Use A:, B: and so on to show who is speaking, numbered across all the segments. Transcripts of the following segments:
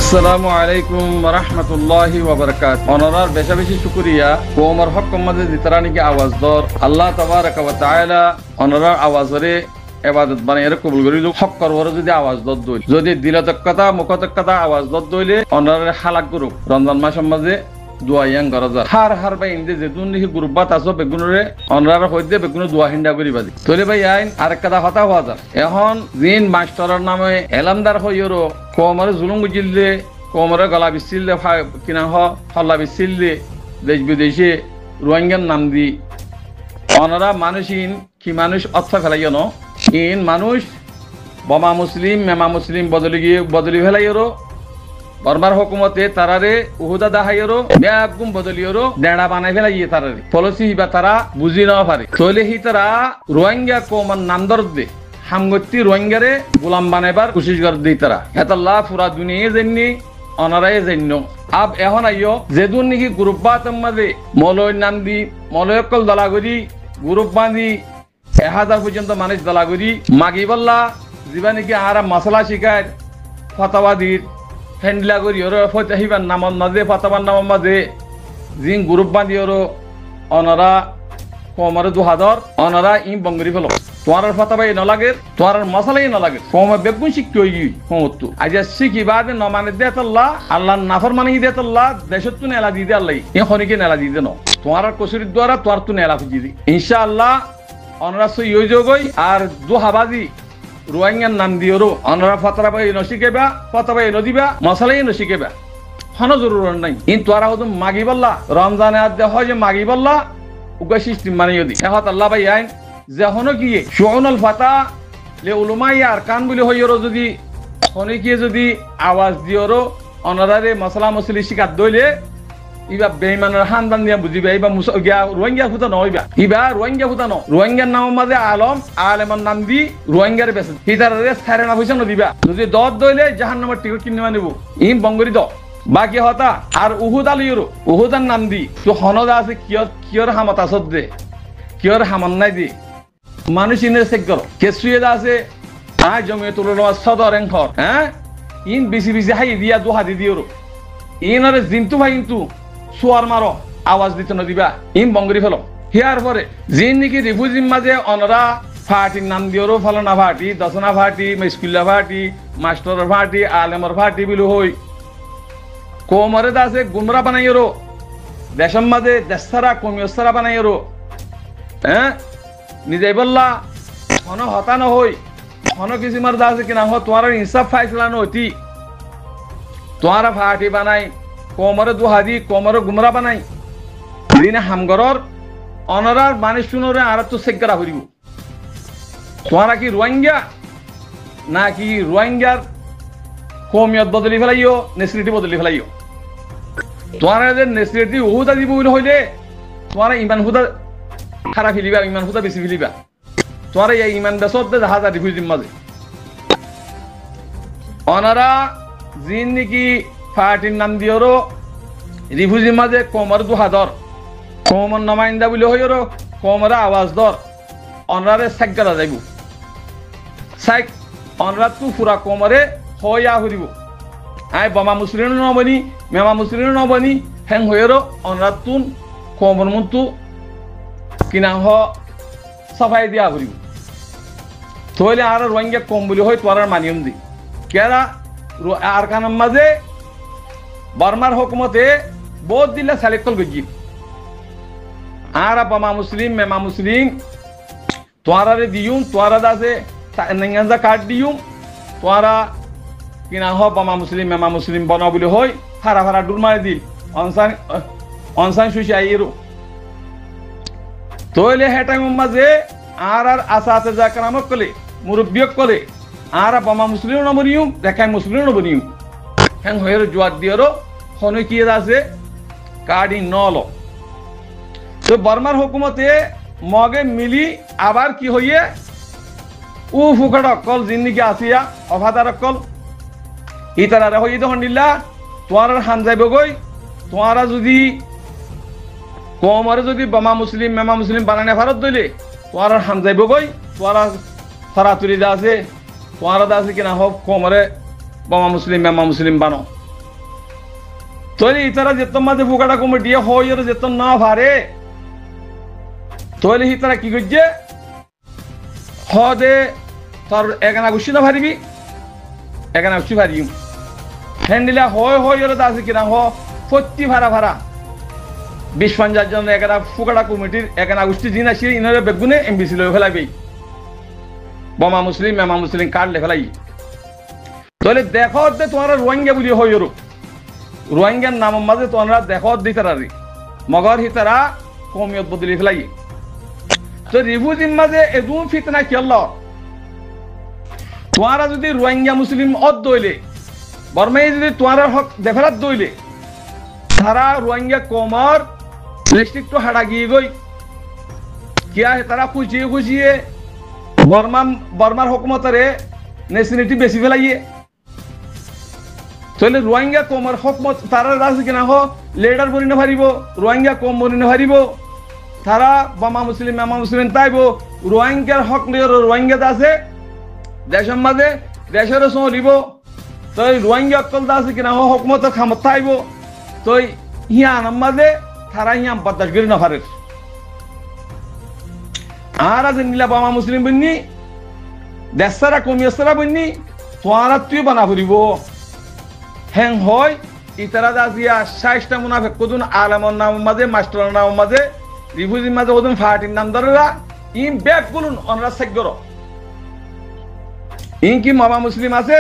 A: আসসালামু আলাইকুম ওয়া রাহমাতুল্লাহি ওয়া বারাকাতুহু। অনরার বেশা বেশি শুকরিয়া কোমর হক কমাদে দিতরানিকে আওয়াজ দর আল্লাহ তাবারাকা ওয়া তাআলা অনরার আওয়াজরে ইবাদত বানায় কবুল করি। হক করবর যদি আওয়াজ দর দই যদি দিলতক কথা মুখতক কথা আওয়াজ দর দইলে অনরার হালাক গ্রুপ রমজান মাস মাঝে দুয়াইয়াং গরজা হার বাই ইন্দে যেতুন নিহি গ্রুপবাত আসো বেগুনরে অনরার হইতে বেগুন দুয়া হিন্দা করি বাজি তোলে ভাই আইন আর একটা কথা হওয়া যায় এখন জিন মাস্টারের নামে এলামদার হইরো কোমরে জুলুম বুঝিলে কোমরে গলা বিছিললে কিনা হল্লা বিছিললে দেশ বিদেশে রোহিঙ্গার নাম দি অনরা মানুষইন কি মানুষ অর্থ ফেলাইয় ন ইন মানুষ বোমা মুসলিম মেমা মুসলিম বদলি ফেলাইয়রো বর্মার হুকুমতে তারারে উহুদা দাহাইরো ব্যাগুম বদলিয়রো দেড়া বানাই ফেলাইয়ে তারারে পলিসি বা তারা বুঝি না পারে তৈলে হি তারা রোহিঙ্গা কোমান নামদর দে হামগতি রোহিঙ্গারে গোলাম বানাইবার কোশিশ কর দি তারা হেতাল্লাহ পুরা দুনিয়া জেননি অনারাই জেন্য আব এখন আইও যেদুন নাকি গ্রুপ বাতের মাঝে মলয় নাম দি মলয়কল দলাগরি গ্রুপ বাঁধি 1000 পর্যন্ত মানুষ দলাগরি মাগি বল্লা যিবা নাকি আরা মশলা শিকায় ফতাবাদির হ্যান্ডলা করি ওর ফতে হিবার নামন মাঝে ফতাবার নাম মাঝে জিং গ্রুপ বাঁধি ওর অনারা কোমরে 2000 অনারা ইম বঙ্গরি ফেলো তোমার ফতাবাই নলাগে তোমার মশলাই নলাগে কোম বেগুন শিক্ষি হই কোমতু আজ শিখি বাদে নমানে দেতাল্লাহ আল্লাহ নাফর মানি দেতাল্লাহ দেশত নেলা দি দে আল্লাহ এ খনিকে নেলা দি দে ন তোমার কসুরির দ্বারা তোমার তু নেলা ফুজি দি ইনশাআল্লাহ অনারা সই হই যোগই আর দুহাবাজি রোহিঙ্গার নাম দিওরো অনরা ফতরাবাই নশিকেবা ফতবাই নদিবা মশলাই নশিকেবা হন জরুর নাই ইন তোরা হদম মাগি বল্লা রমজানে আদ হয় যে মাগি বল্লা উগা সিস্টেম মানিও দি এহত আল্লাহ ভাই আইন যে হন কি শুউনুল ফাতা লে উলুমাই আরকান বলি হইরো যদি হনিকে যদি আওয়াজ দিওরো অনরারে মশলা মশলি শিকাত দইলে ইবা বেঈমানের হানদান দিয়া বুঝিবা ইবা গিয়া রোহিঙ্গা ফুটা নইবা ইবা রোহিঙ্গা ফুটা ন রোহিঙ্গার নাম মাঝে আলেমের নাম দি রোহিঙ্গার বেছে হিতারে ছাড়ে না পয়সা নদিবা যদি দত দইলে জাহান্নামের টিকিট কিনে মানিব ইম বঙ্গরি দ বাকি হতা আর উহুদ আলিয়রো উহুদার নাম দি তো হনদা আছে কিয়র হামত আসত দে কিয়র হামন নাই দি মানুষ ইনের চেক করো কেসুয়ে আছে জমিয়তুল উলামা সদর এংখর হ্যাঁ ইন বেশি হাই দিয়া দুহা দি দিওরো ইনরে জিন্তু ভাই কিন্তু সোয়ার মারো আওয়াজ দিতে না দিবা ইম বঙ্গরি ফেলো হিয়ার পরে জিন নাকি রিফুজির মাঝে অনরা ফাটির নাম দিওরো ফলনা ফাটি দশনা ফাটি স্কুল্লা ফাটি মাস্টার ফাটি আলেমর ফাটি বিলু হই কোমরে দাসে গুমরা বানাইরো দেশের মাঝে দেশারা কমিয়সারা বানাইরো হ্যাঁ নিজে বললা হন হতানো হই হন কিছু মার দাসে কিনা হ তোমার ইনসাফ ফাইসলানো হতি তোমারা ফাটি বানাই কোমরে দুহাদি কোমরে গুমরা বানাই দিনে হামগরর অনরার মানে শুনরে আর তো সেগরা হইব তোমারা কি রোহিঙ্গা নাকি রোহিঙ্গার কমিয়ত বদলি ফেলাইও নেসিলিটি বদলি ফেলাইও তোমারা যে নেসিলিটি উহুদা দিব হইলে তোমারা ইমান হুদা খারাপ ফেলিবা ইমান হুদা বেশি ফেলিবা তোমারা এই ইমান বেসত হাজার রিফিউজির মাঝে অনারা জিন নাকি ফাটির নাম দিওরো রিফিউজির মাঝে কোমর 2000 কোমর নমাইন্দা বলে হইরো কোমরা আওয়াজ দর অনরারে সাগরা যাইব সাইক অনরা তু পুরা কোমরে হইয়া হরিব আই বোমা মুসলিম নবনি মেমা মুসলিম নবনি হেং হইরো অনরা তুন কোমর মুন্তু কিনা হ সাফাই দিয়া হরিব তইলে আর রোহিঙ্গা কম বলি হই তোরার মানিয়ম দি কেরা আর কানার মাঝে বর্মার হুকুমতে বহুত দিলে সালেক্টল গজি আর বোমা মুসলিম মেমা মুসলিম তোরারে দিউম তোরা দাসে নেঙ্গা কার্ড দিউম তোরা কিনা হ বোমা মুসলিম মেমা মুসলিম বনা বলি হই ফারা ডুর মারি দি অনসান সুশি আইরো তইলে হে টাইম মাঝে আর আসাতে জাকরামক কলে মুরব্বিয়ক কলে আর বোমা মুসলিম নবনিউম দেখাই মুসলিম নবনিউম হেং হয়ের জোয়ার দিয়েরো হনে কি আছে কার্ডি নল তো বর্মার হুকুমতে মগে মিলি আবার কি হইয়ে উ ফুকট অকল জিন্দিকে আসিয়া অভাদার অকল ইতারা হইয়ে তখন নিল্লা তোমার হান যাইব গই তোমারা যদি কোমরে যদি বোমা মুসলিম মেমা মুসলিম বানানে ভারত দইলে তোমার হান যাইব গই তোমারা সরাতুরি দা আছে তোমারা দা আছে কিনা হোক কোমরে বোমা মুসলিম মেমা মুসলিম বানো তৈলে ইতারা যেতন মাঝে ফুকাটা কমিটিয়ে হয় যেতন না পারে তৈলে ইতারা কি করছে হদে তোর এখানে গুছি না পারিবি এখানে গুছি পারি হ্যান্ডিলা হয় হয় আছে কিনা হ সত্যি ভাড়া ভাড়া 20-50 জন এখানে ফুকাটা কমিটির এখানে গোষ্ঠী দিন আসি ইনারে বেগুনে এমবিসি লয়ে ফেলাইবি বোমা মুসলিম মেমা মুসলিম কার্ড লে ফেলাই তাহলে দেখো দে তোমার রোহিঙ্গা বলি হয় রোহিঙ্গার নাম মাঝে তোমরা দেখো দিতারি মগর হিতারা কমিয়ত বদলি ফেলাই তো রিফিউজির মাঝে এদুম ফিতনা কেল তোমারা যদি রোহিঙ্গা মুসলিম দইলে বর্মাই যদি তোমার হক দেফারাত দইলে তারা রোহিঙ্গা কমর ডিস্ট্রিক্ট হাড়া গিয়ে গই কিয়া তারা খুঁজিয়ে খুঁজিয়ে বর্মার হুকুমতরে নেশনালিটি বেশি ফেলাইয়ে তাহলে রোহিঙ্গা কমর হকমত তারা আছে কিনা হ লিডার বনি না পারিব রোহিঙ্গা কম বনি না পারিব তারা বামা মুসলিম মামা মুসলিম তাইব রোহিঙ্গার হক রোহিঙ্গা আছে দেশের মাঝে দেশের চলিব তো রোহিঙ্গা অকল আছে কিনা হ হকমতের খামত থাইব তো হিয়া আনার মাঝে তারা হিয়া বরদাস্ত করি না পারে আর আজ নীলা বামা মুসলিম বন্যি দেশারা কমিয়াসারা বন্যি তোমারা তুই বানা ফুরিব হ্যাং হয় ইতারা দাজিয়া 60টা মুনাফিক কদুন আলেমর নাম মাঝে মাস্টারের নাম মাঝে রিফিউজির মাঝে ওদুন ফাটির নাম ধরেরা ইন ব্যাগ বলুন অনরা সেগর ইন কি মামা মুসলিম আছে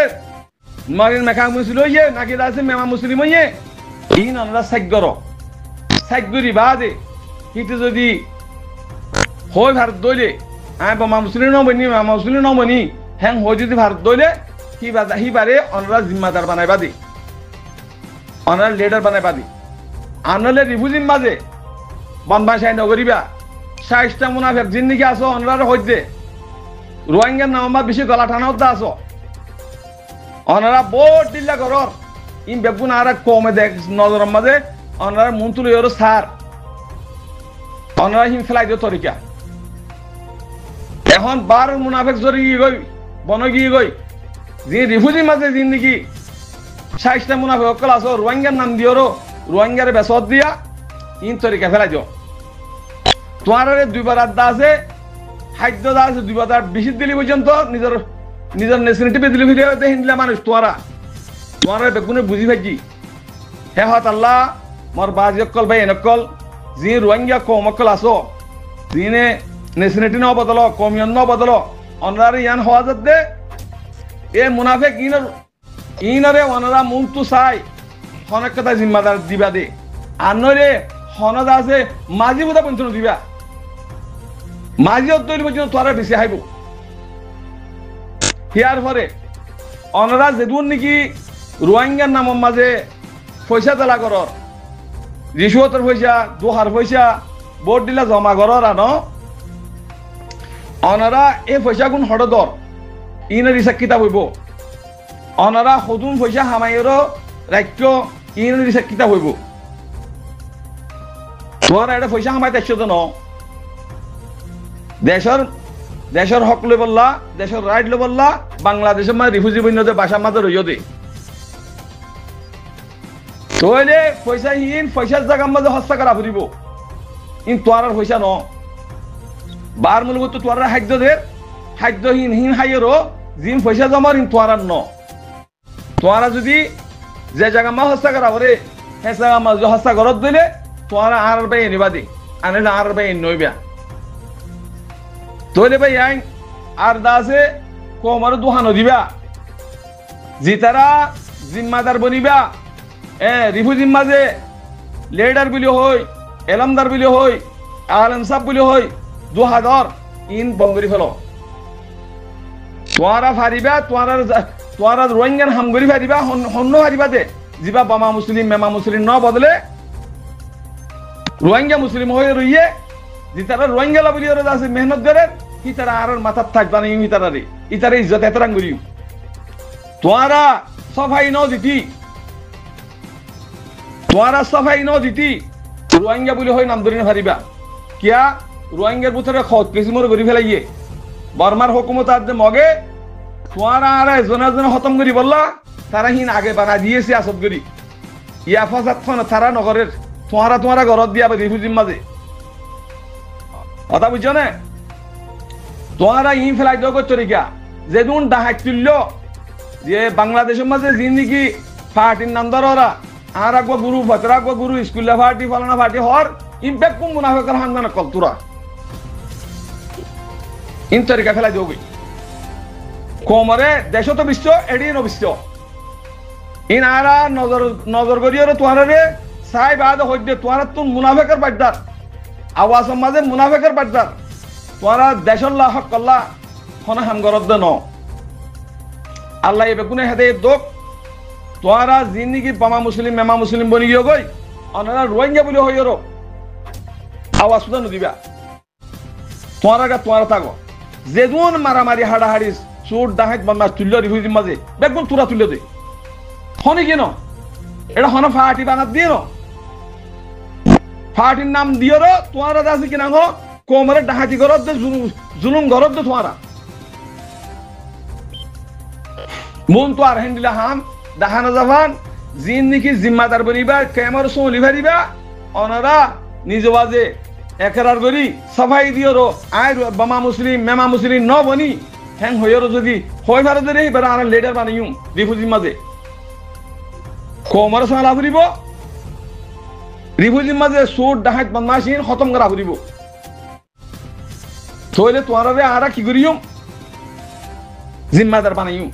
A: মরিন মেখা মুসলিম হইয়ে নাকি আছে মেমা মুসলিম হইয়ে ইন অনরা সেগর সেগরি বাদে কিন্তু যদি হয় ভারত দইলে বামা মুসলিম নবনি মামা মুসলিম নবনি হ্যাং হয় যদি ভারত দইলে হি বারে অনরা জিম্মাদার বানাইবা দি অনার লিডার বানাইবা দি আনলে রিফিউজির মাঝে বনবাসায় নগরিবা 60টা মুনাফিক জিন্দিগি আছো অনরার হইতে রোহিঙ্গার নামা বেশি গলা টানা হতে আসো অনারা বোট দিল্লা ঘরর ইন বেগুন আর কমে দেখ নজরের মাঝে অনারা মন তুলে সার অনারা হিম ফেলাই দিও তরিকা এখন বার মুনাফিক জরি গই বন গিয়ে গই যে রিফিউজির মাঝে জিন্দিগি 60টা মুনাফিক অকল আসো রোহিঙ্গার নাম দিও রোহিঙ্গারে বেসত দিয়া ইন তরিকা ফেলাই দিও তোমার দুইবার আড্ডা আছে খাদ্য আছে দুইবার বেশি দিলি পর্যন্ত নিজের নিজের নেশনালিটি দিলি ফিরে হিন্দিলা মানুষ তোমার বেগুনে বুঝি ভাজি হে হত আল্লাহ মোর বাজি অকল ভাই এনেকল যি রোহিঙ্গা কম অকল আসো যিনে নেশনালিটি ন বদল কমিয়ন ন বদল অনার ইয়ান হওয়া দে এ মুনাফিক ইনরে অনারা মুন্তু চাই অনেক কথা জিম্মাদার দিবা দে আনরে হনদ আছে মাঝি বোধা পঞ্চান্ন দিবা মাঝি তৈরি পর্যন্ত তোরা বেশি হাইব হিয়ার পরে অনারা যেদুন নাকি রোহিঙ্গার নামের মাঝে পয়সা তেলা করর রিসুয়তের পয়সা দোহার পয়সা ভোট দিলা জমা করর আন অনারা এই পয়সা গুণ হরদর ইনের হিসাব কিতাব হইব অনারা সদুন পয়সা হামাইয়ের রাজ্য ইনের হিসাব কিতাব হইব তোমার এটা পয়সা হামাই দেখছো তো ন দেশের হক লে বললা দেশের রাইট লে বললা বাংলাদেশের মাঝে রিফিউজি বন্যদের বাসার মাঝে রইয় দে তইলে পয়সা হিন পয়সার জায়গার মাঝে হস্তা করা ফুরিব ইন তোয়ার পয়সা ন বার মূলত তোয়ার খাদ্য দে খাদ্যহীন হিন হাইয়েরও জিম পয়সা জমার ইন তোয়ার ন তোয়ারা যদি যে জায়গা মা হস্তা করা করে সে জায়গা মাঝে হস্তা করত দিলে তোয়ারা আর বাই নিবা দে আনে আর বাই নইবা তইলে ভাই আইন আর দাসে কোমর দুহানো দিবা জিতারা জিম্মাদার বনিবা রিফিউজির মাঝে লিডার বলি হই এলামদার বলি হই আলম সাহ বলি হই 2000 ইন বঙ্গরি ফেলো তোয়ারা ফারিবা তোয়ারা রোহিঙ্গান হামগরি ফারিবা হন্য ফারিবা দে জিবা বামা মুসলিম মেমা মুসলিম ন বদলে রোহিঙ্গা মুসলিম হয়ে রইয়ে জিতারা রোহিঙ্গা লাবলি ওরা আছে মেহনত করে ইতারা আর মাথার থাকবা না ইতারা ইজ্জত এতরাং করি তোয়ারা সফাই ন দিতি রোহিঙ্গা বলে হয় নাম ধরে ফারিবা কিয়া রোহিঙ্গার ভিতরে কিসিমর গড়ি ফেলাইয়ে বর্মার হুকুমত আর মগে তোয়ারা আর জনে জনে খতম করি বললা তারা হিন আগে বানা দিয়েছে আসত করি ইয়া ফাসাদ খান তারা নগরের তোমারা ঘরত দিয়া রিফিউজির মাঝে কথা বুঝছো না তোমারা ই ফেলাই দেওয়া করছো রেখা যেদিন ডাহাত তুলল যে বাংলাদেশের মাঝে জিন্দিগি পার্টির নাম ধর ওরা আর আগবা গুরু ভতরা আগবা গুরু স্কুলে পার্টি ফলানা পার্টি হর ইম্প্যাক্ট কোন মুনাফেকের হান্দানা কল তোরা ইন তরিকা ফেলাই দেওয়া কোমরে দেশ তো বিশ্ব এড়িয়ে নবিশ্ব ইন আরা নজর করিয়ে তোমার রে সাই বাদ হইতে তোমার তো মুনাফেকের বাড্ডার আওয়াজ মাঝে মুনাফেকের বাড্ডার তোমারা দেশল্লাহ হক আল্লাহ হনা হাম গরদ ন আল্লাহ এবে গুনে হেদে দোক তোমারা জিন্দিগি বামা মুসলিম মেমা মুসলিম বনি গিয়ে গই অনারা রোহিঙ্গা বলে হইরো আওয়াজ সুদা নদিবা তোমারা থাকো যেদুন মারামারি হাড়াহাড়ি চোর ডাহাত বদমাস তুল্য রিফিউজির মাঝে বেগুন তুরা তুলে দে হনে কেন এটা হন ফাটি বানাত দিয়ে ফাটির নাম দিয়ে তোমারা আছে কিনা গো কোমরে ডাহাতি গরত দে জুলুম গরত দে তোমারা মন তো আর হেন্ডিলা হাম দেখানো যাবান জিন নাকি জিম্মাদার বনিবা কেমর সোলি ভারিবা অনারা নিজ বাজে একরার করি সাফাই দিও আয় বামা মুসলিম মেমা মুসলিম ন বনি হ্যাং হইরো যদি হয় ভারতে রে এবার আর লিডার বানাইম রিফিউজির মাঝে কোমর সালা ফুরিব রিফিউজির মাঝে সুর ডাহাত বদমাশিন খতম করা ফুরিব থইলে তোমারা আরা কি করিম জিম্মাদার বানাইম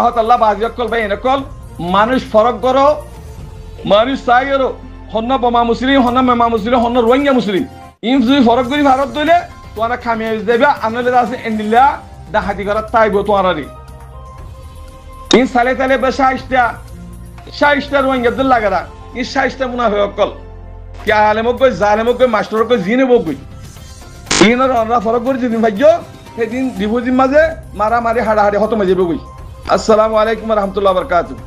A: হত আল্লাহ বাজিয়কল ভাই এনেকল মানুষ ফরক করো মানুষ চাই করো হন্য বোমা মুসলিম হন্য মেমা মুসলিম হন্য রোহিঙ্গা মুসলিম ইন যদি ফরক করি ভারত দইলে তোমারা খামিয়ে দেবে আনলে আছে এন্ডিলা ডাহাতি করার তাইব তোমারা ইন সালে তালে বে 60টা রোহিঙ্গা দিল লাগারা ইন 60টা মুনাফিক অকল কে আলেমক কই জালেমক কই মাস্টারক কই জিনে বকই ইনর অনরা ফরক করি যেদিন ভাগ্য সেদিন রিফিউজির মাঝে মারামারি হাড়াহাড়ি হতম হয়ে যাবে কই আসসালামু আলাইকুম ওয়া রাহমাতুল্লাহি ওয়া বারাকাতুহু